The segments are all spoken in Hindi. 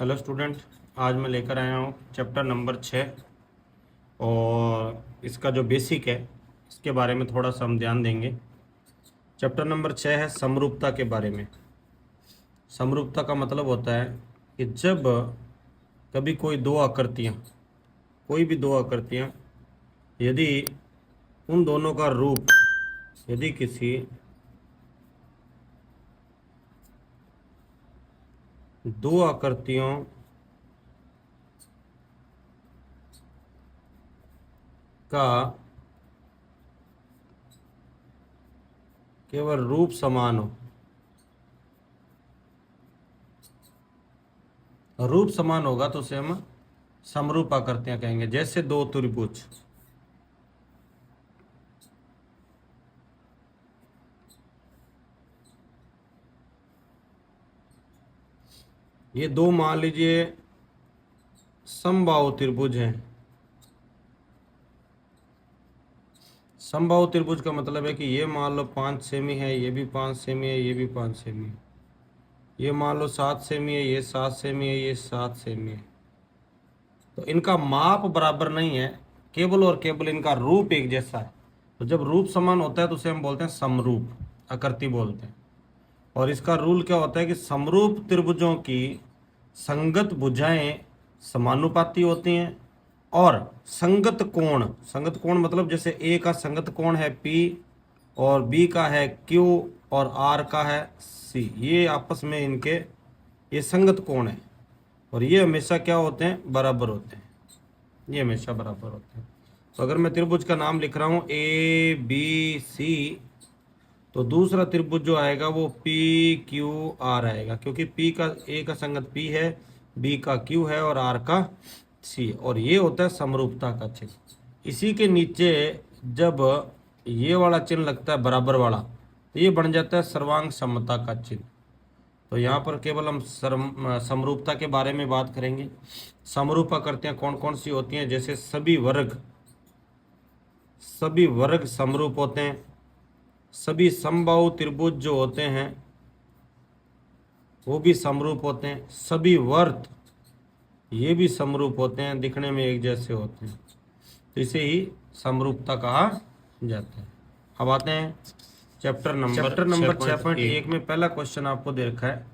हेलो स्टूडेंट, आज मैं लेकर आया हूँ चैप्टर नंबर 6 और इसका जो बेसिक है इसके बारे में थोड़ा सा हम ध्यान देंगे। चैप्टर नंबर 6 है समरूपता के बारे में। समरूपता का मतलब होता है कि जब कभी कोई भी दो आकृतियाँ यदि उन दोनों का रूप यदि किसी दो आकृतियों का केवल रूप समान हो, रूप समान होगा तो उसे हम समरूप आकृतियां कहेंगे। जैसे दो त्रिभुज, ये दो मान लीजिए समबाहु त्रिभुज हैं। समबाहु त्रिभुज का मतलब है कि ये मान लो 5 सेमी है, ये भी 5 सेमी है, ये भी 5 सेमी है। ये मान लो 7 सेमी है, ये 7 सेमी है, ये 7 सेमी है। तो इनका माप बराबर नहीं है, केवल और केवल इनका रूप एक जैसा है। तो जब रूप समान होता है तो उसे हम बोलते हैं समरूप आकृति बोलते हैं। और इसका रूल क्या होता है कि समरूप त्रिभुजों की संगत भुजाएं समानुपाती होती हैं और संगत कोण मतलब जैसे ए का संगत कोण है P और B का है Q और R का है C, ये आपस में इनके ये संगत कोण है और ये हमेशा क्या होते हैं, बराबर होते हैं। ये हमेशा बराबर होते हैं। तो अगर मैं त्रिभुज का नाम लिख रहा हूँ ABC, तो दूसरा त्रिभुज जो आएगा वो PQR आएगा, क्योंकि P का A का संगत P है, B का Q है और R का C, और ये होता है समरूपता का चिन्ह। इसी के नीचे जब ये वाला चिन्ह लगता है बराबर वाला, तो ये बन जाता है सर्वांग समता का चिन्ह। तो यहाँ पर केवल हम समरूपता के बारे में बात करेंगे। समरूप आकृतियां कौन कौन सी होती हैं? जैसे सभी वर्ग समरूप होते हैं। सभी समबाहु त्रिभुज जो होते हैं वो भी समरूप होते हैं। सभी वर्त ये भी समरूप होते हैं, दिखने में एक जैसे होते हैं, तो इसे ही समरूपता कहा जाता है। अब आते हैं चैप्टर नंबर 6.1 में। पहला क्वेश्चन आपको दे रखा है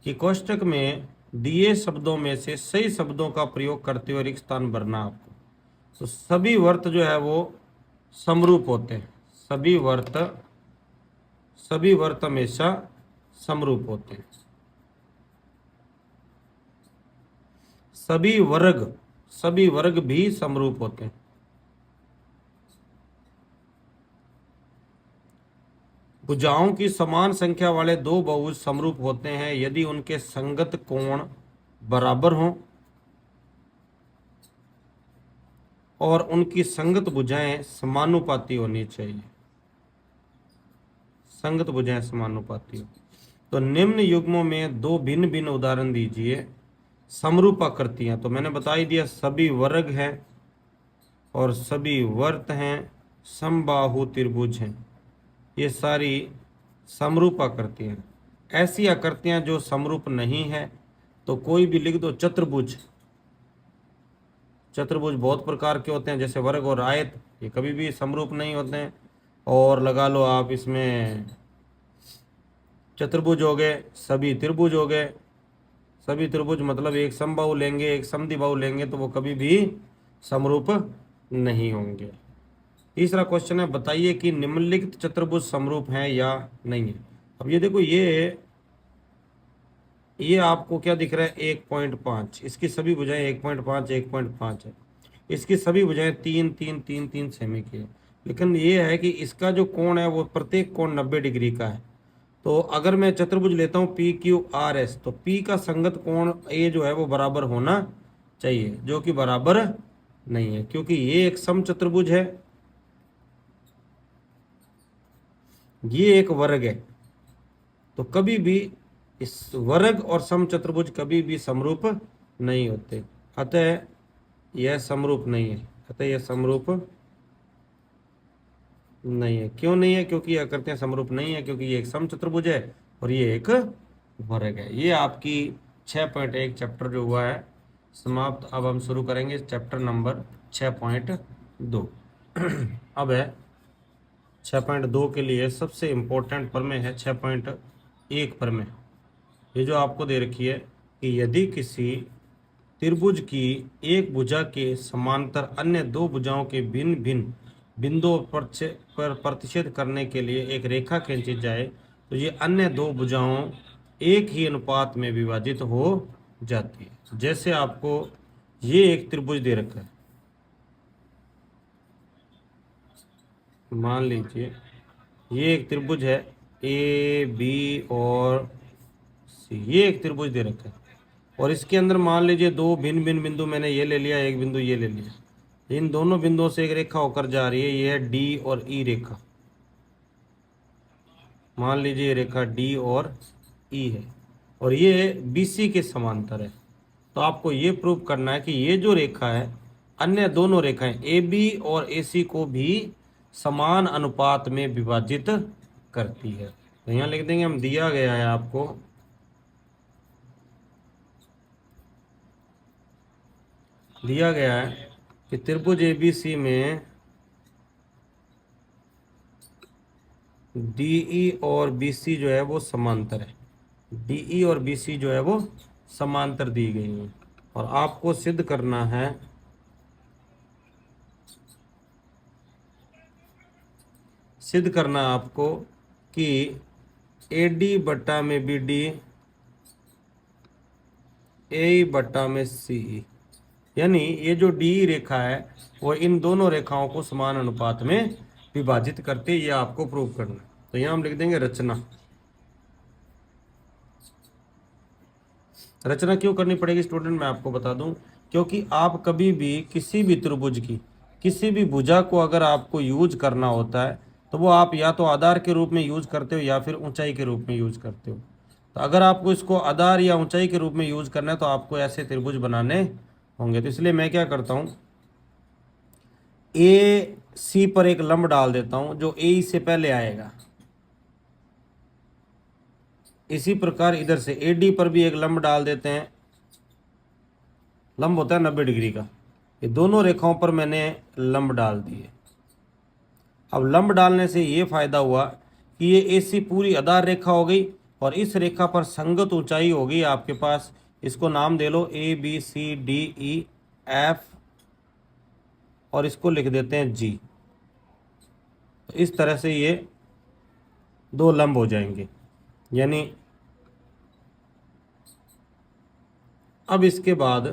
कि कोष्टक में दिए शब्दों में से सही शब्दों का प्रयोग करते हुए रिक्त स्थान भरना आपको। तो सभी वर्त जो है वो समरूप होते हैं। सभी वर्त हमेशा समरूप होते हैं। सभी वर्ग भी समरूप होते हैं। भुजाओं की समान संख्या वाले दो बहुभुज समरूप होते हैं यदि उनके संगत कोण बराबर हों और उनकी संगत भुजाएं समानुपाती होनी चाहिए। संगत भुजाएं समानुपाती हो। तो निम्न युग्मों में दो भिन्न भिन्न उदाहरण दीजिए समरूप आकृतियां। तो मैंने बता ही दिया, सभी वर्ग हैं और सभी वर्त हैं, समबाहु त्रिभुज हैं, ये सारी समरूप आकृतियां। ऐसी आकृतियां जो समरूप नहीं है तो कोई भी लिख दो। चतुर्भुज बहुत प्रकार के होते हैं, जैसे वर्ग और आयत, ये कभी भी समरूप नहीं होते हैं। और लगा लो आप इसमें चतुर्भुज हो गए, सभी त्रिभुज हो गए। सभी त्रिभुज मतलब एक समबाहु लेंगे एक समद्विबाहु लेंगे तो वो कभी भी समरूप नहीं होंगे। तीसरा क्वेश्चन है, बताइए कि निम्नलिखित चतुर्भुज समरूप हैं या नहीं है। अब ये देखो, ये आपको क्या दिख रहा है, 1.5। इसकी सभी भुजाएं 1.5 है। इसकी सभी भुजाएं 3 सेमी की है। लेकिन ये है कि इसका जो कोण है वो प्रत्येक कोण 90 डिग्री का है। तो अगर मैं चतुर्भुज लेता हूँ PQRS, तो P का संगत कोण A जो है वो बराबर होना चाहिए, जो कि बराबर नहीं है, क्योंकि ये एक समचतुर्भुज है, ये एक वर्ग है। तो कभी भी इस वर्ग और समचतुर्भुज कभी भी समरूप नहीं होते, अतः यह समरूप नहीं है। क्यों नहीं है? क्योंकि यह आकृतियां समरूप नहीं है, क्योंकि ये एक समचतुर्भुज है और ये एक वर्ग है। ये आपकी 6.1 चैप्टर जो हुआ है समाप्त। अब हम शुरू करेंगे चैप्टर नंबर 6.2। अब है 6.2 के लिए सबसे इम्पोर्टेंट प्रमेय है 6.1 प्रमेय। ये जो आपको दे रखी है कि यदि किसी त्रिभुज की एक भुजा के समांतर अन्य दो भुजाओं के भिन्न भिन्न बिंदुओं पर प्रतिच्छेद करने के लिए एक रेखा खींची जाए तो ये अन्य दो भुजाओं एक ही अनुपात में विभाजित हो जाती है। जैसे आपको ये एक त्रिभुज दे रखा है, मान लीजिए ये एक त्रिभुज है ए बी और सी, ये एक त्रिभुज दे रखा है और इसके अंदर मान लीजिए दो भिन्न भिन्न बिंदु, मैंने ये ले लिया, एक बिंदु ये ले लिया। इन दोनों बिंदुओं से एक रेखा होकर जा रही है, ये है डी और ई रेखा। मान लीजिए ये रेखा डी और ई है और ये बीसी के समांतर है। तो आपको ये प्रूव करना है कि ये जो रेखा है अन्य दोनों रेखाएं ए बी और ए सी को भी समान अनुपात में विभाजित करती है। तो यहाँ लिख देंगे हम, दिया गया है आपको दिया गया है कि त्रिभुज एबीसी में डीई और बीसी जो है वो समांतर है। डीई और बीसी जो है वो समांतर दी गई है और आपको सिद्ध करना है आपको कि एडी बट्टा में बी डी ए बट्टा में सी, यानी ये जो डी रेखा है वो इन दोनों रेखाओं को समान अनुपात में विभाजित करते, ये आपको प्रूव करना है। तो यहाँ हम लिख देंगे रचना। रचना क्यों करनी पड़ेगी स्टूडेंट, मैं आपको बता दूं, क्योंकि आप कभी भी किसी भी त्रिभुज की किसी भी भुजा को अगर आपको यूज करना होता है तो वो आप या तो आधार के रूप में यूज करते हो या फिर ऊंचाई के रूप में यूज करते हो। तो अगर आपको इसको आधार या ऊंचाई के रूप में यूज करना है तो आपको ऐसे त्रिभुज बनाने होंगे। तो इसलिए मैं क्या करता हूँ, ए सी पर एक लंब डाल देता हूं जो ए से पहले आएगा। इसी प्रकार इधर से ए डी पर भी एक लंब डाल देते हैं, लंब होता है 90 डिग्री का। ये दोनों रेखाओं पर मैंने लंब डाल दिए। अब लंब डालने से ये फायदा हुआ कि ये ए सी पूरी आधार रेखा हो गई और इस रेखा पर संगत ऊंचाई होगी आपके पास, इसको नाम दे लो A B C D E F और इसको लिख देते हैं जी। तो इस तरह से ये दो लंब हो जाएंगे। यानी अब इसके बाद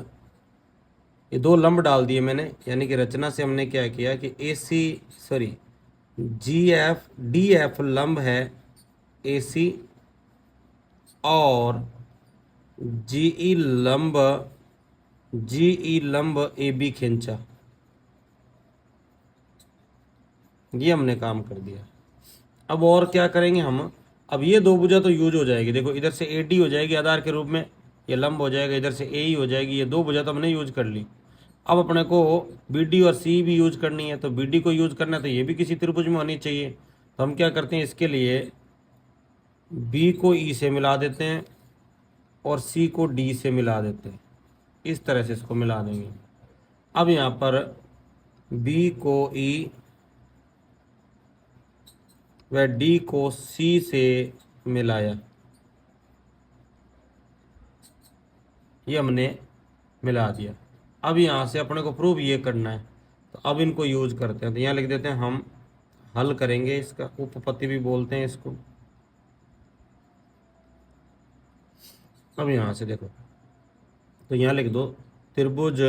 ये दो लंब डाल दिए मैंने, यानी कि रचना से हमने क्या किया कि जी एफ डी एफ लंब है ए सी और जीई लंब ए बी खींचा। ये हमने काम कर दिया। अब और क्या करेंगे हम, अब ये दो भुजा तो यूज हो जाएगी। देखो इधर से ए डी हो जाएगी आधार के रूप में, ये लंब हो जाएगा, इधर से ए ही हो जाएगी। ये दो भुजा तो हमने यूज कर ली। अब अपने को बी डी और सी भी यूज करनी है, तो बी डी को यूज करना है तो ये भी किसी त्रिभुज में होनी चाहिए। तो हम क्या करते हैं, इसके लिए बी को ई से मिला देते हैं और सी को डी से मिला देते हैं। इस तरह से इसको मिला देंगे। अब यहाँ पर बी को ई व डी को सी से मिलाया, ये हमने मिला दिया। अब यहाँ से अपने को प्रूव ये करना है, तो अब इनको यूज करते हैं। तो यहाँ लिख देते हैं हम हल करेंगे, इसका उपपत्ति भी बोलते हैं इसको। अब यहाँ से देखो, तो यहाँ लिख दो त्रिभुज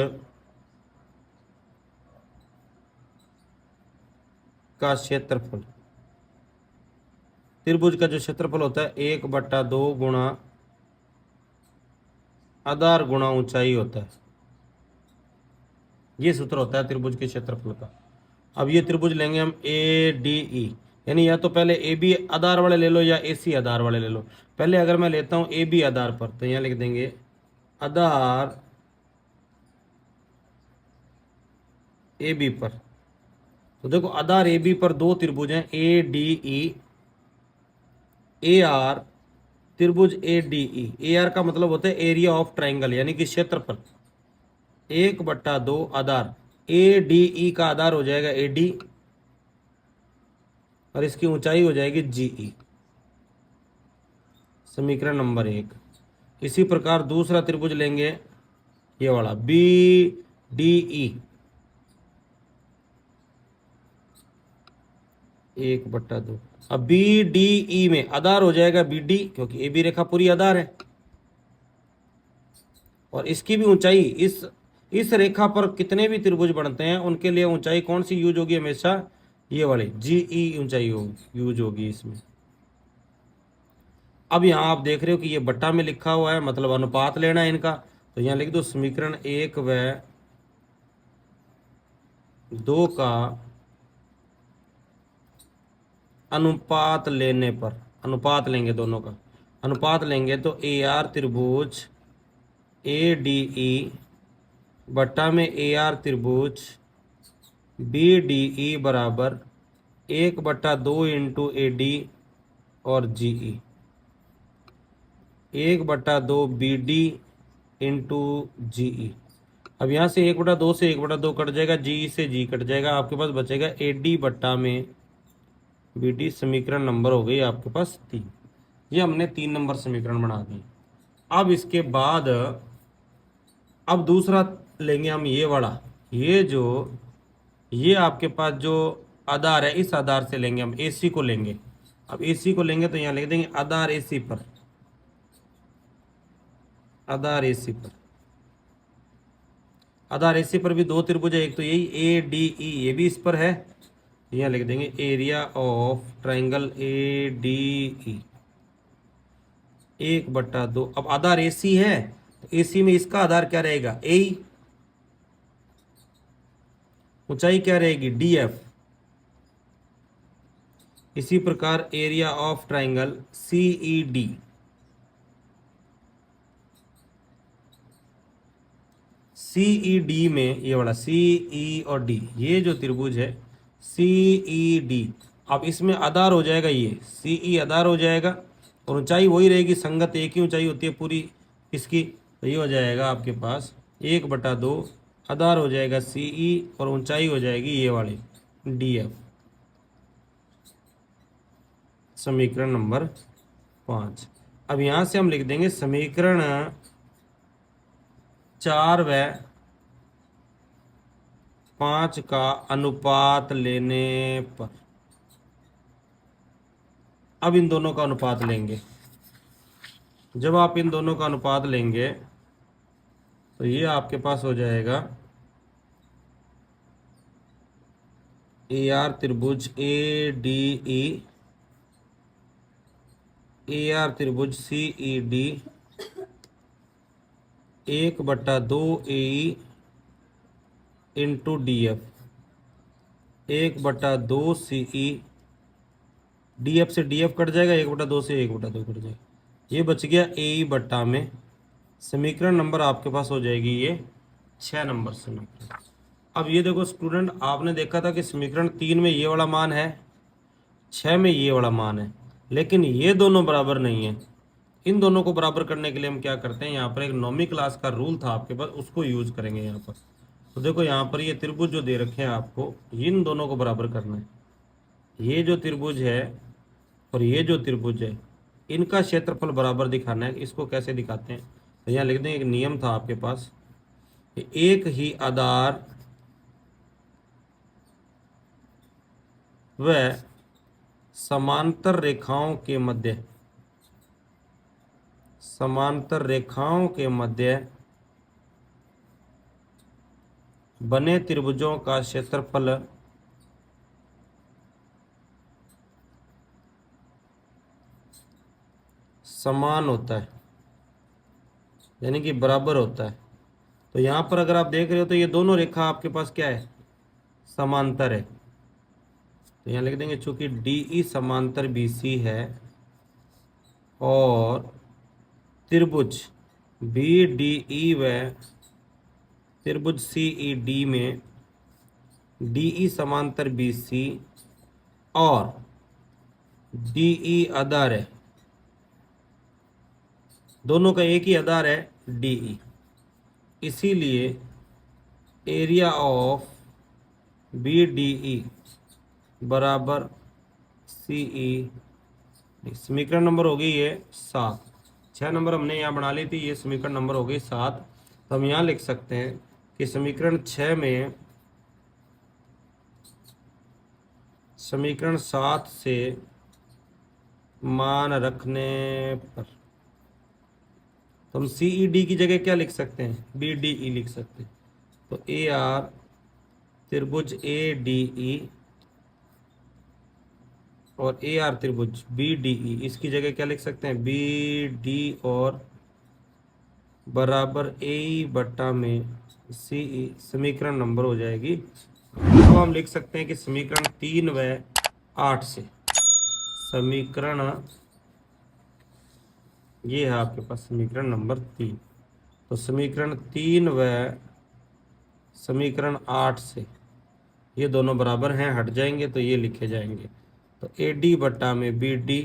का क्षेत्रफल, त्रिभुज का जो क्षेत्रफल होता है 1/2 गुणा आधार गुणा ऊंचाई होता है। ये सूत्र होता है त्रिभुज के क्षेत्रफल का। अब ये त्रिभुज लेंगे हम ए डी ई, यानी या तो पहले ए बी आधार वाले ले लो या ए सी आधार वाले ले लो। पहले अगर मैं लेता हूँ ए बी आधार पर, तो यहाँ लिख देंगे आधार ए बी पर। तो देखो आधार ए बी पर दो त्रिभुज हैं A D E, A R त्रिभुज A D E, A R का मतलब होता है एरिया ऑफ ट्राइंगल यानी कि क्षेत्रफल, 1/2 आधार, ए डी ई का आधार हो जाएगा ए डी और इसकी ऊंचाई हो जाएगी जीई। समीकरण नंबर 1। इसी प्रकार दूसरा त्रिभुज लेंगे, ये वाला बी डी ई, 1/2। अब बी डी ई में आधार हो जाएगा बी डी, क्योंकि ए बी रेखा पूरी आधार है और इसकी भी ऊंचाई, इस रेखा पर कितने भी त्रिभुज बनते हैं उनके लिए ऊंचाई कौन सी यूज होगी, हमेशा ये वाली जीई ऊंचाई यूज होगी इसमें। अब यहाँ आप देख रहे हो कि ये बट्टा में लिखा हुआ है, मतलब अनुपात लेना है इनका, तो यहाँ लिख दो समीकरण 1 व 2 का अनुपात लेने पर, अनुपात लेंगे दोनों का, अनुपात लेंगे तो ए आर त्रिभुज ए डी ई बट्टा में ए आर त्रिभुज बी डी ई बराबर 1/2 इंटू ए डी और जी ई, 1/2 बी डी इंटू जी ई। अब यहाँ से 1/2 से 1/2 कट जाएगा, जी से जी कट जाएगा, आपके पास बचेगा ए डी बट्टा में बी डी। समीकरण नंबर हो गई आपके पास 3। ये हमने 3 नंबर समीकरण बना दी। अब इसके बाद अब दूसरा लेंगे हम ये वाला, ये आपके पास जो आधार है इस आधार से लेंगे हम, एसी को लेंगे। अब एसी को लेंगे तो यहाँ लिख देंगे आधार एसी पर, आधार एसी पर, आधार एसी पर भी 2 त्रिभुज है, एक तो यही ए डी ई, ये भी इस पर है, यहाँ लिख देंगे area of triangle A D E 1/2। अब आधार एसी है तो एसी में इसका आधार क्या रहेगा, ए, ऊंचाई क्या रहेगी डी एफ। इसी प्रकार area of triangle C E D, C E D में ये वाला सीई और डी, ये जो त्रिभुज है सीई डी, अब इसमें आधार हो जाएगा ये सीई आधार हो जाएगा और ऊंचाई वही रहेगी, संगत एक ही ऊंचाई होती है पूरी इसकी, तो ये हो जाएगा आपके पास 1/2, आधार हो जाएगा सीई और ऊंचाई हो जाएगी ये वाली डी एफ। समीकरण नंबर 5। अब यहाँ से हम लिख देंगे समीकरण 4 व 5 का अनुपात लेने पर, अब इन दोनों का अनुपात लेंगे। जब आप इन दोनों का अनुपात लेंगे तो ये आपके पास हो जाएगा ए आर त्रिभुज A D E, A R त्रिभुज सी ई डी 1/2 ए इंटू डी एफ, 1/2 सी ई, डी एफ से डी एफ कट जाएगा, 1/2 से 1/2 कट जाएगा, ये बच गया ए बट्टा में। समीकरण नंबर आपके पास हो जाएगी ये 6 नंबर समीकरण। अब ये देखो स्टूडेंट, आपने देखा था कि समीकरण 3 में ये वाला मान है, 6 में ये वाला मान है, लेकिन ये दोनों बराबर नहीं है। इन दोनों को बराबर करने के लिए हम क्या करते हैं, यहाँ पर एक नौवीं क्लास का रूल था आपके पास, उसको यूज करेंगे यहाँ पर। तो देखो यहाँ पर ये त्रिभुज जो दे रखे हैं आपको, इन दोनों को बराबर करना है। ये जो त्रिभुज है और ये जो त्रिभुज है, इनका क्षेत्रफल बराबर दिखाना है। इसको कैसे दिखाते हैं, तो यहाँ लिख दें, एक नियम था आपके पास, एक ही आधार व समांतर रेखाओं के मध्य, समांतर रेखाओं के मध्य बने त्रिभुजों का क्षेत्रफल समान होता है, यानी कि बराबर होता है। तो यहाँ पर अगर आप देख रहे हो तो ये दोनों रेखा आपके पास क्या है, समांतर है। तो यहाँ लिख देंगे चूंकि डी ई समांतर बी सी है और त्रिभुज बी डी ई व त्रिभुज सी ई डी में डी ई समांतर बी सी और डी ई आधार है, दोनों का एक ही आधार है DE, इसीलिए एरिया ऑफ BDE बराबर CE। समीकरण नंबर हो गई ये 7। 6 नंबर हमने यहाँ बना ली थी, ये समीकरण नंबर हो गई 7। तो हम यहाँ लिख सकते हैं कि समीकरण 6 में समीकरण 7 से मान रखने पर तो हम CED की जगह क्या लिख सकते हैं, BDE लिख सकते हैं। तो AR त्रिभुज ADE और AR त्रिभुज BDE, इसकी जगह क्या लिख सकते हैं, BD और बराबर AE बट्टा में CE, समीकरण नंबर हो जाएगी। अब हम लिख सकते हैं कि समीकरण 3 व 8 से समीकरण, ये है आपके पास समीकरण नंबर 3। तो समीकरण 3 व समीकरण 8 से ये दोनों बराबर हैं, हट जाएंगे तो ये लिखे जाएंगे। तो AD बट्टा में BD,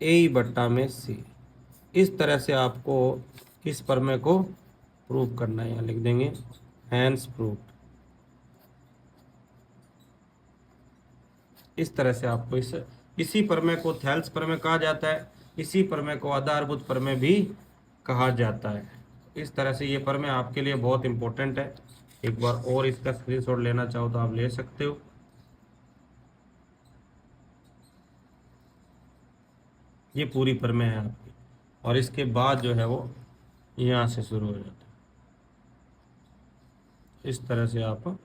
AE बट्टा में C। इस तरह से आपको इस प्रमेय को प्रूव करना है। यहाँ लिख देंगे हैंस प्रूफ। इस तरह से आपको इसी प्रमेय को थेल्स प्रमेय कहा जाता है, इसी प्रमेय को आधारभूत प्रमेय भी कहा जाता है। इस तरह से ये प्रमेय आपके लिए बहुत इंपॉर्टेंट है। एक बार और इसका स्क्रीनशॉट लेना चाहो तो आप ले सकते हो। ये पूरी प्रमेय है आपकी, और इसके बाद जो है वो यहाँ से शुरू हो जाता है। इस तरह से आप